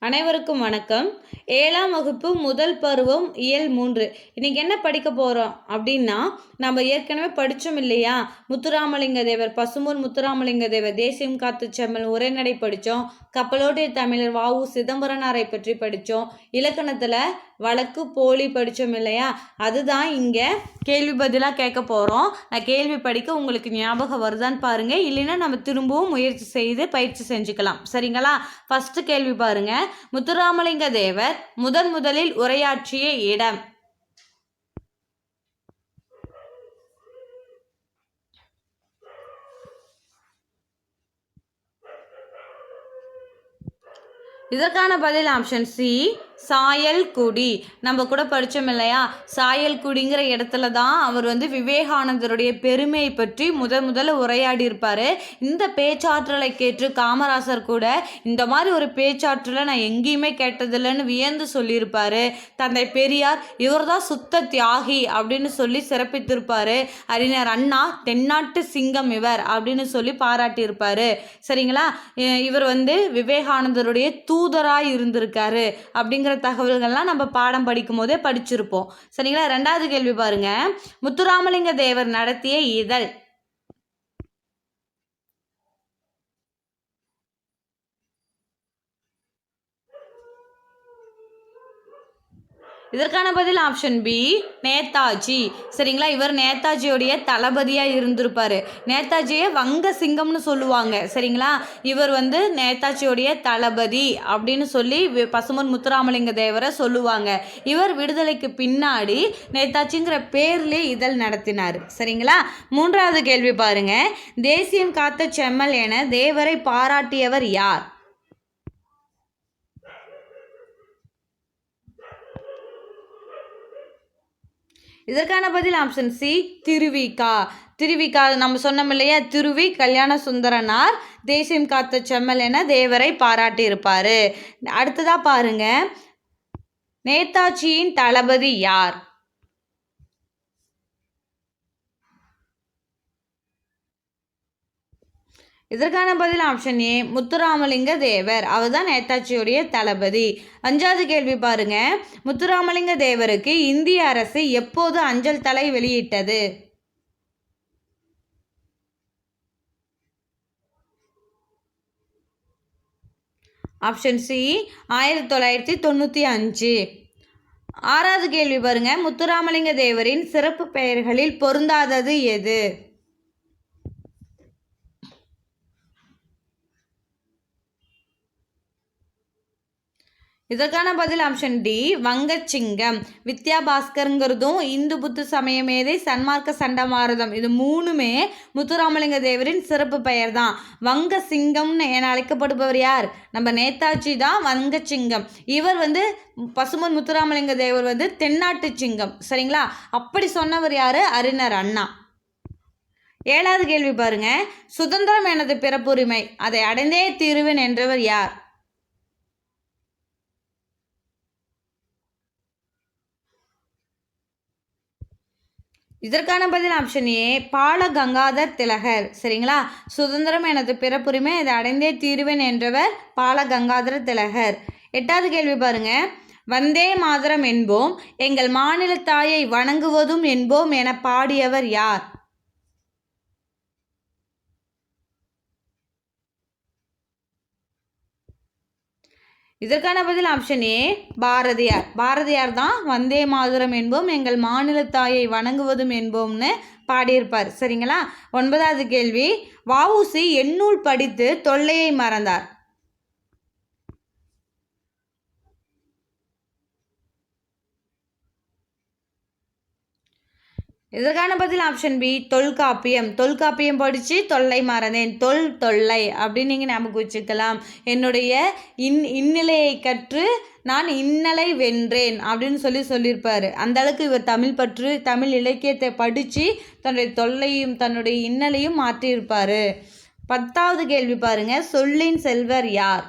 அனைவருக்கும் வணக்கம். 7ஆம் வகுப்பு முதல் பருவம் இயல் 3. இன்னைக்கு என்ன படிக்க போகிறோம் அப்படின்னா, நம்ம ஏற்கனவே படித்தோம் இல்லையா? முத்துராமலிங்க தேவர், பசும்பொன் முத்துராமலிங்க தேவர், தேசியம் காத்த செம்மல் உரைநடை படித்தோம். கப்பலோட்டிய தமிழர் வ.உ. சிதம்பரனாரை பற்றி படித்தோம். இலக்கணத்தில் வழக்கு போலி படித்தோம் இல்லையா? அதுதான் இங்கே கேள்வி பதிலாக கேட்க போகிறோம். நான் கேள்வி படிக்க உங்களுக்கு ஞாபகம் வருதான்னு பாருங்கள். இல்லைன்னா நம்ம திரும்பவும் முயற்சி செய்து பயிற்சி செஞ்சுக்கலாம். சரிங்களா? ஃபஸ்ட்டு கேள்வி பாருங்கள். முத்துராமலிங்க தேவர் முதலில் உரையாற்றிய இடம். இதற்கான பதில் ஆப்ஷன் சி, சாயல்குடி. நம்ம கூட படித்தோம் இல்லையா? சாயல்குடிங்கிற இடத்துல தான் அவர் விவேகானந்தருடைய பெருமையை பற்றி முதல்ல உரையாடி இருப்பார். இந்த பேச்சாற்றலை கேட்டு காமராசர் கூட இந்த மாதிரி ஒரு பேச்சாற்றலை நான் எங்கேயுமே கேட்டதில்லைன்னு வியந்து சொல்லியிருப்பார். தந்தை பெரியார் இவர் தான் சுத்த தியாகி அப்படின்னு சொல்லி சிறப்பித்திருப்பார். அறிஞர் அண்ணா தென்னாட்டு சிங்கம் இவர் அப்படின்னு சொல்லி பாராட்டியிருப்பார். சரிங்களா? இவர் விவேகானந்தருடைய தூதராக இருந்திருக்காரு அப்படிங்கிற தகவல்கள்லாம் நம்ம பாடம் படிக்கும் போதே படிச்சிருப்போம். சரிங்களா? 2வது கேள்வி பாருங்க. முத்துராமலிங்க தேவர் நடத்திய இதழ். இதற்கான பதில் ஆப்ஷன் பி, நேதாஜி. சரிங்களா? இவர் நேதாஜியோடைய தளபதியாக இருந்திருப்பார். நேதாஜியை வங்க சிங்கம்னு சொல்லுவாங்க. சரிங்களா? இவர் நேதாஜியோடைய தளபதி அப்படின்னு சொல்லி பசும்பொன் முத்துராமலிங்க தேவரை சொல்லுவாங்க. இவர் விடுதலைக்கு பின்னாடி நேதாஜிங்கிற பேர்லேயே இதழ் நடத்தினார். சரிங்களா? 3வது கேள்வி பாருங்க. தேசியம் காத்த செம்மல் என தேவரை பாராட்டியவர் யார்? இதற்கான பதில் ஆப்ஷன் சி, திருவிக்கா. நம்ம சொன்னோம் இல்லையா? திருவி கல்யாண சுந்தரனார் தேசியம் காத்த செம்மல் என தேவரை பாராட்டி இருப்பார். அடுத்ததா பாருங்க. நேதாஜியின் தளபதி யார்? இதற்கான பதில் ஆப்ஷன் ஏ, முத்துராமலிங்க தேவர். அவர் தான் நேதாஜியுடைய தளபதி. 5வது கேள்வி பாருங்க. முத்துராமலிங்க தேவருக்கு இந்திய அரசு எப்போது அஞ்சல் தலை வெளியிட்டது? Option C, 1995. 6வது கேள்வி பாருங்க. முத்துராமலிங்க தேவரின் சிறப்பு பெயர்களில் பொருந்தாதது எது? இதற்கான பதில் ஆப்ஷன் டி, வங்கச்சிங்கம். வித்யாபாஸ்கருங்கிறதும் இந்து புத்து சமயமேதை சன்மார்க்க சண்டமாரதம் இது 3மே முத்துராமலிங்க தேவரின் சிறப்பு பெயர் தான். வங்க சிங்கம்னு என அழைக்கப்படுபவர் யார்? நம்ம நேதாஜி தான் வங்கச்சிங்கம். இவர் பசும்பொன் முத்துராமலிங்க தேவர் தென்னாட்டு சிங்கம். சரிங்களா? அப்படி சொன்னவர் யார்? அறிஞர் அண்ணா. 7வது கேள்வி பாருங்க. சுதந்திரம் எனது பிறப்புரிமை, அதை அடைந்தே தீருவேன் என்றவர் யார்? இதற்கான பதில் ஆப்ஷன் ஏ, பால கங்காதர் திலகர். சரிங்களா? சுதந்திரம் எனது பிறப்புரிமை, இதை அடைந்தே தீருவேன் என்றவர் பால கங்காதர திலகர். 8வது கேள்வி பாருங்க. வந்தே மாதரம் என்போம், எங்கள் மாநில தாயை வணங்குவதும் என்போம் என பாடியவர் யார்? இதற்கான பதில் ஆப்ஷன் ஏ, பாரதியார் தான் வந்தே மாதரம் என்போம் எங்கள் மாநில தாயை வணங்குவதும் என்போம்னு பாடியிருப்பார். சரிங்களா? 9வது கேள்வி. வ.உ.சி. எந்நூல் படித்து தொல்லையை மறந்தார்? இதற்கான பதில் ஆப்ஷன் பி, தொல்காப்பியம் படித்து தொல்லை மறந்தேன். தொல்லை அப்படின்னு நீங்கள் ஞாபகம் வச்சுக்கலாம். என்னுடைய இந்நிலையை கற்று நான் இன்னலை வென்றேன் அப்படின்னு சொல்லியிருப்பார். அந்த அளவுக்கு இவர் தமிழ் இலக்கியத்தை படித்து தன்னுடைய தொல்லையும் தன்னுடைய இன்னலையும் மாற்றியிருப்பார். 10வது கேள்வி பாருங்க. சொல்லின் செல்வர் யார்?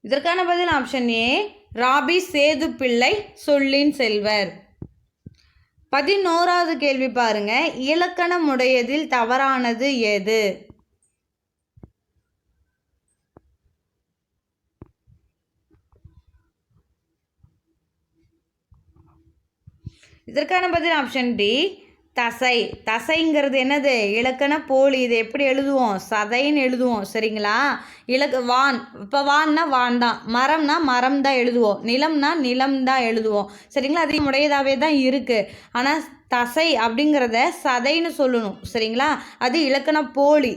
இதற்கான பதில் ஆப்ஷன் ஏ, ராபி சேது பிள்ளை சொல்லின் செல்வர். 11வது கேள்வி பாருங்க, இலக்கணமுடையதில் தவறானது எது? இதற்கான பதில் ஆப்ஷன் டி, தசை. தசைங்கிறது என்னது? இலக்கண போலி. இதை எப்படி எழுதுவோம்? சதைன்னு எழுதுவோம். சரிங்களா? வான். இப்போ வான்னா வான் தான், மரம்னா மரம் தான் எழுதுவோம், நிலம்னா நிலம் தான் எழுதுவோம். சரிங்களா? அது உடையதாகவே தான் இருக்குது. ஆனால் தசை அப்படிங்கிறத சதைன்னு சொல்லணும். சரிங்களா? அது இலக்கண போலி.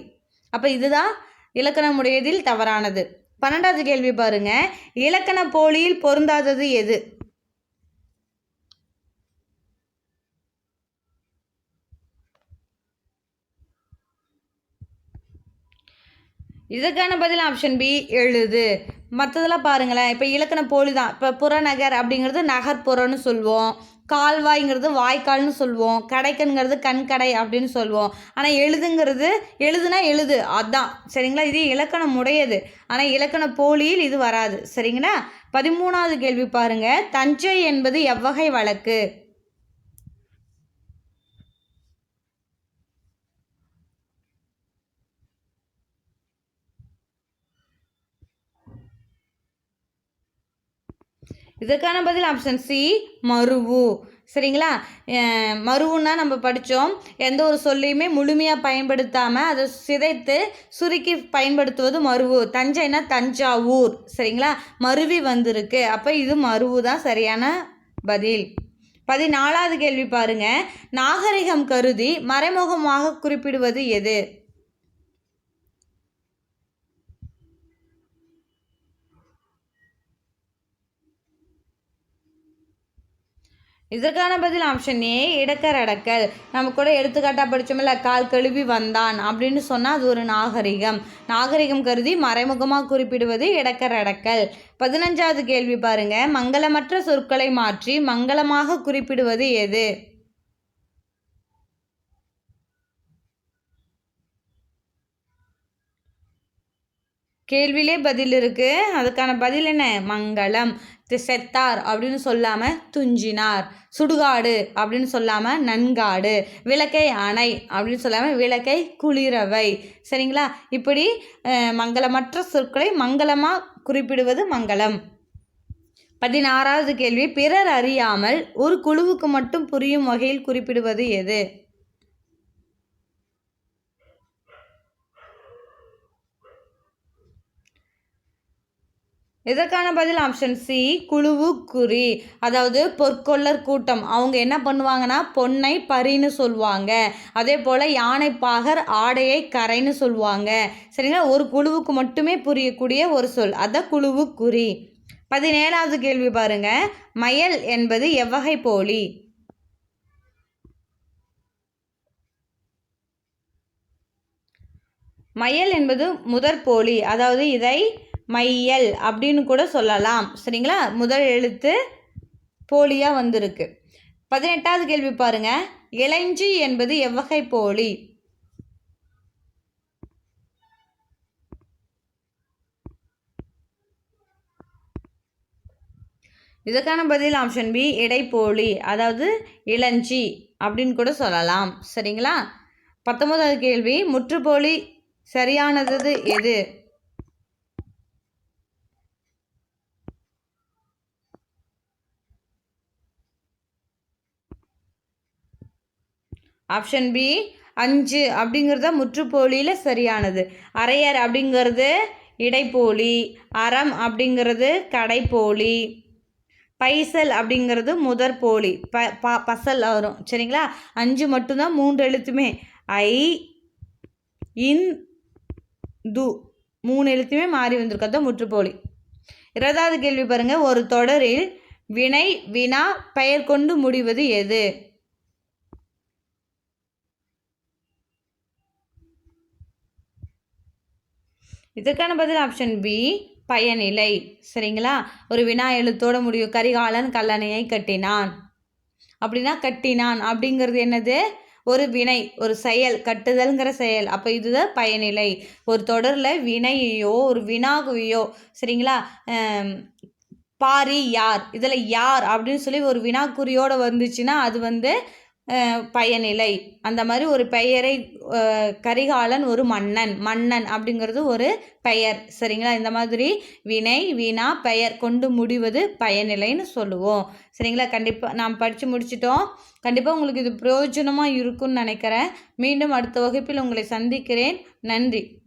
அப்போ இதுதான் இலக்கணமுடையதில் தவறானது. 12வது கேள்வி பாருங்க, இலக்கண போலியில் பொருந்தாதது எது? இதற்கான பதில் ஆப்ஷன் பி, எழுது. மற்றதெல்லாம் பாருங்களேன். இப்போ இலக்கண போலி தான். இப்போ புறநகர் அப்படிங்கிறது நகர்ப்புறம்னு சொல்லுவோம், கால்வாய்ங்கிறது வாய்க்கால்னு சொல்லுவோம், கடைக்கன்கிறது கண்கடை அப்படின்னு சொல்லுவோம். ஆனால் எழுதுங்கிறது எழுதுனா எழுது, அதுதான். சரிங்களா? இது இலக்கணம் உடையது. ஆனால் இலக்கண போலியில் இது வராது. சரிங்களா? 13வது கேள்வி பாருங்க, தஞ்சை என்பது எவ்வகை வழக்கு? இதற்கான பதில் ஆப்ஷன் சி, மருவு. சரிங்களா? மருவுன்னா நம்ம படித்தோம், எந்த ஒரு சொல்லையுமே முழுமையாக பயன்படுத்தாமல் அதை சிதைத்து சுருக்கி பயன்படுத்துவது மருவு. தஞ்சைனா தஞ்சாவூர். சரிங்களா? மருவி வந்திருக்கு. அப்போ இது மருவு தான் சரியான பதில். 14வது கேள்வி பாருங்க, நாகரிகம் கருதி மறைமுகமாக குறிப்பிடுவது எது? இதற்கான பதில் ஆப்ஷன் ஏ, இடக்கர் அடக்கல். நம்ம கூட எடுத்துக்காட்டாக படித்தோம்ல, கால் கழுவி வந்தான் அப்படின்னு சொன்னால் அது ஒரு நாகரிகம். நாகரிகம் கருதி மறைமுகமாக குறிப்பிடுவது இடக்கர் அடக்கல். 15வது கேள்வி பாருங்க, மங்களமற்ற சொற்களை மாற்றி மங்களமாக குறிப்பிடுவது எது? கேள்வியிலே பதில் இருக்குது. அதுக்கான பதில் என்ன? மங்களம். செத்தார் அப்படின்னு சொல்லாமல் துஞ்சினார், சுடுகாடு அப்படின்னு சொல்லாமல் நன்காடு, விளக்கை அணை அப்படின்னு சொல்லாமல் விளக்கை குளிரவை. சரிங்களா? இப்படி மங்களமற்ற சொற்களை மங்களமாக குறிப்பிடுவது மங்களம். 16வது கேள்வி, பிறர் அறியாமல் ஒரு குழுவுக்கு மட்டும் புரியும் வகையில் குறிப்பிடுவது எது? இதற்கான பதில் ஆப்ஷன் சி, குழுவு குறி. அதாவது பொற்கொள்ளர் கூட்டம் அவங்க என்ன பண்ணுவாங்கன்னா பொன்னை பரின்னு சொல்லுவாங்க. அதே போல் யானைப்பாகர் ஆடையை கரைன்னு சொல்லுவாங்க. சரிங்களா? ஒரு குழுவுக்கு மட்டுமே புரியக்கூடிய ஒரு சொல், அதான் குழுவு குறி. 17வது கேள்வி பாருங்க, மயல் என்பது எவ்வகை போலி? மயல் என்பது முதற் போலி. அதாவது இதை மையல் அப்படின்னு கூட சொல்லலாம். சரிங்களா? முதல் எழுத்து போலியாக வந்திருக்கு. 18வது கேள்வி பாருங்க, இளைஞ்சி என்பது எவ்வகை போலி? இதற்கான பதில் ஆப்ஷன் பி, இடைப்போலி. அதாவது இளஞ்சி அப்படின்னு கூட சொல்லலாம். சரிங்களா? 19வது கேள்வி, முற்றுப்போலி சரியானது எது? ஆப்ஷன் பி, 5 அப்படிங்கிறத முற்றுப்போலியில் சரியானது. அரையர் அப்படிங்கிறது இடைப்போலி, அறம் அப்படிங்கிறது கடைப்போலி, பைசல் அப்படிங்கிறது முதற் போலி, பசல் வரும். சரிங்களா? 5 மட்டும்தான், 3 எழுத்துமே ஐ இன் து 3 எழுத்துமே மாறி வந்திருக்கு, அதுதான் முற்றுப்போலி. 20வது கேள்வி பாருங்க, ஒரு தொடரில் வினை வினா பெயர் கொண்டு முடிவது எது? இதற்கான பதில் ஆப்ஷன் பி, பயனிலை. சரிங்களா? ஒரு வினா எழுத்தோடு முடியும். கரிகாலன் கல்லணையை கட்டினான் அப்படின்னா கட்டினான் அப்படிங்கிறது என்னது? ஒரு வினை, ஒரு செயல், கட்டுதல்ங்கிற செயல். அப்போ இதுதான் பயனிலை. ஒரு தொடரில் வினையோ ஒரு வினாவையோ, சரிங்களா, பாரி யார், இதில் யார் அப்படின்னு சொல்லி ஒரு வினாக்குறியோடு வந்துச்சுன்னா அது வந்து பயனிலை. அந்த மாதிரி ஒரு பெயரை கரிகாலன் ஒரு மன்னன் அப்படிங்கிறது ஒரு பெயர். சரிங்களா? இந்த மாதிரி வினை, வினா, பெயர் கொண்டு முடிவது பயனிலைன்னு சொல்லுவோம். சரிங்களா? கண்டிப்பாக நாம் படித்து முடிச்சிட்டோம். கண்டிப்பாக உங்களுக்கு இது பிரயோஜனமாக இருக்கும்னு நினைக்கிறேன். மீண்டும் அடுத்த வகுப்பில் உங்களை சந்திக்கிறேன். நன்றி.